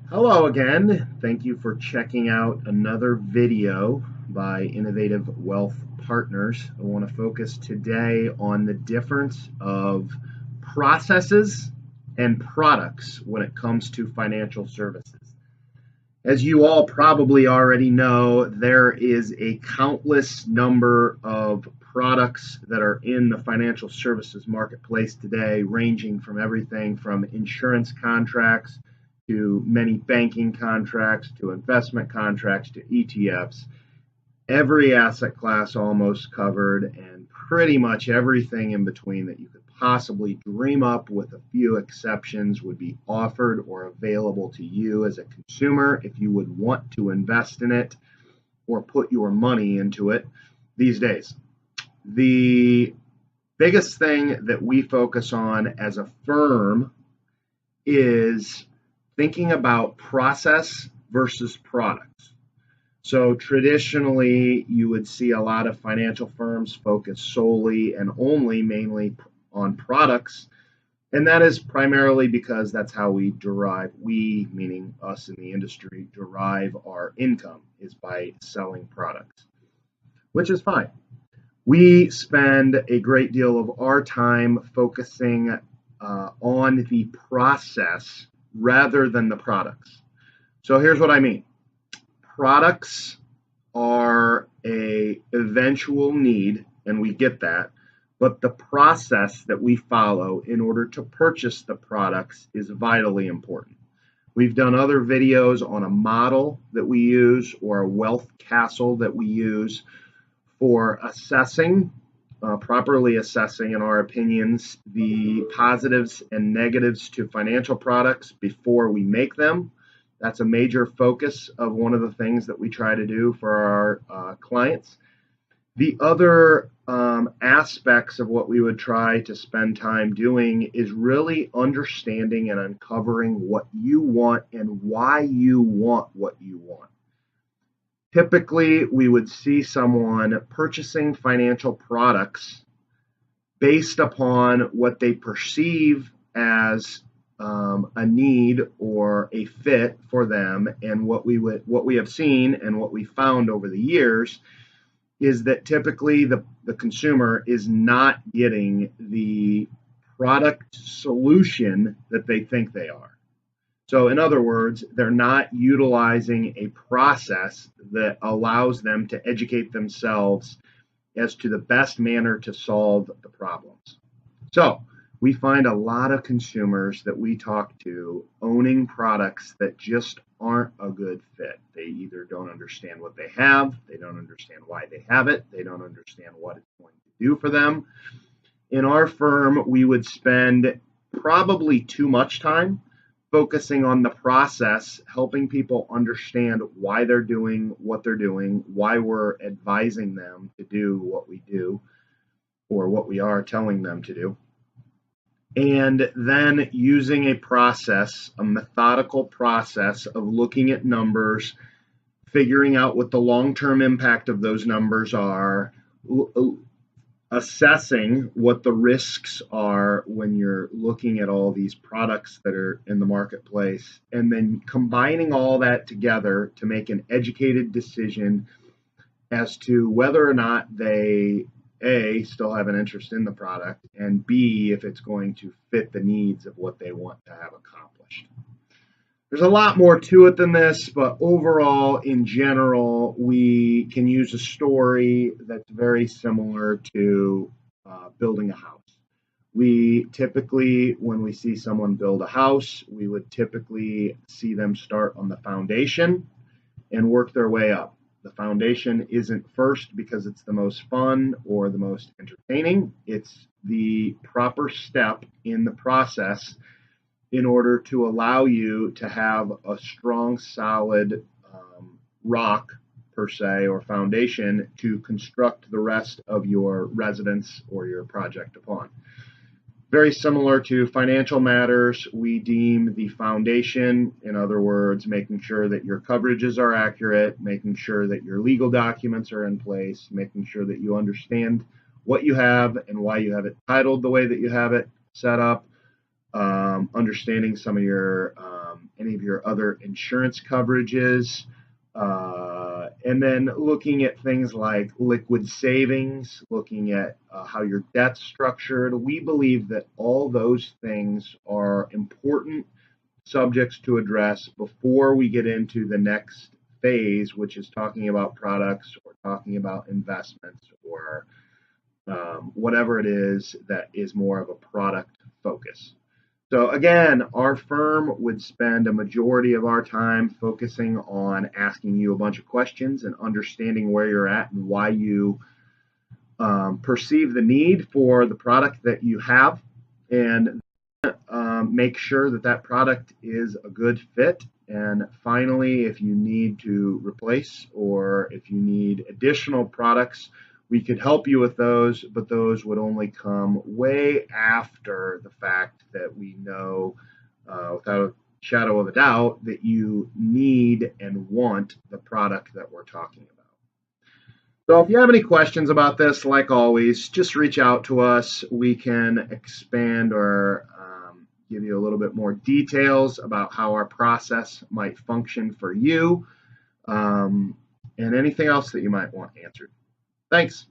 Hello again. Thank you for checking out another video by Innovative Wealth Partners. I want to focus today on the difference of processes and products when it comes to financial services. As you all probably already know, there is a countless number of products that are in the financial services marketplace today, ranging from everything from insurance contracts to many banking contracts to investment contracts to ETFs. Every asset class almost covered, and pretty much everything in between that you could possibly dream up, with a few exceptions, would be offered or available to you as a consumer if you would want to invest in it or put your money into it these days. The biggest thing that we focus on as a firm is thinking about process versus products. So traditionally, you would see a lot of financial firms focus solely and only mainly on products. And that is primarily because that's how we derive, we, meaning us in the industry, derive our income, is by selling products, which is fine. We spend a great deal of our time focusing on the process rather than the products. So here's what I mean. Products are a eventual need, and we get that, but the process that we follow in order to purchase the products is vitally important. We've done other videos on a model that we use or a wealth castle that we use for assessing, properly assessing, in our opinions, the positives and negatives to financial products before we make them. That's a major focus of one of the things that we try to do for our clients. The other aspects of what we would try to spend time doing is really understanding and uncovering what you want and why you want what you want. Typically, we would see someone purchasing financial products based upon what they perceive as a need or a fit for them. And what we have seen and what we found over the years is that typically the consumer is not getting the product solution that they think they are. So in other words, they're not utilizing a process that allows them to educate themselves as to the best manner to solve the problems. So we find a lot of consumers that we talk to owning products that just aren't a good fit. They either don't understand what they have, they don't understand why they have it, they don't understand what it's going to do for them. In our firm, we would spend probably too much time focusing on the process, helping people understand why they're doing what they're doing, why we're advising them to do what we do or what we are telling them to do. And then using a process, a methodical process of looking at numbers, figuring out what the long-term impact of those numbers are, assessing what the risks are when you're looking at all these products that are in the marketplace, and then combining all that together to make an educated decision as to whether or not they, A, still have an interest in the product, and B, if it's going to fit the needs of what they want to have accomplished. There's a lot more to it than this, but overall, in general, we can use a story that's very similar to building a house. We typically, when we see someone build a house, we would typically see them start on the foundation and work their way up. The foundation isn't first because it's the most fun or the most entertaining. It's the proper step in the process in order to allow you to have a strong, solid rock, per se, or foundation to construct the rest of your residence or your project upon. Very similar to financial matters, we deem the foundation, in other words, making sure that your coverages are accurate, making sure that your legal documents are in place, making sure that you understand what you have and why you have it titled the way that you have it set up, understanding some of your any of your other insurance coverages, and then looking at things like liquid savings, looking at how your debt's structured. We believe that all those things are important subjects to address before we get into the next phase, which is talking about products or talking about investments or whatever it is that is more of a product focus. So again, our firm would spend a majority of our time focusing on asking you a bunch of questions and understanding where you're at and why you perceive the need for the product that you have, and make sure that that product is a good fit. And finally, if you need to replace or if you need additional products, we could help you with those, but those would only come way after the fact that we know without a shadow of a doubt that you need and want the product that we're talking about. So if you have any questions about this, like always, just reach out to us. We can expand or give you a little bit more details about how our process might function for you, and anything else that you might want answered. Thanks.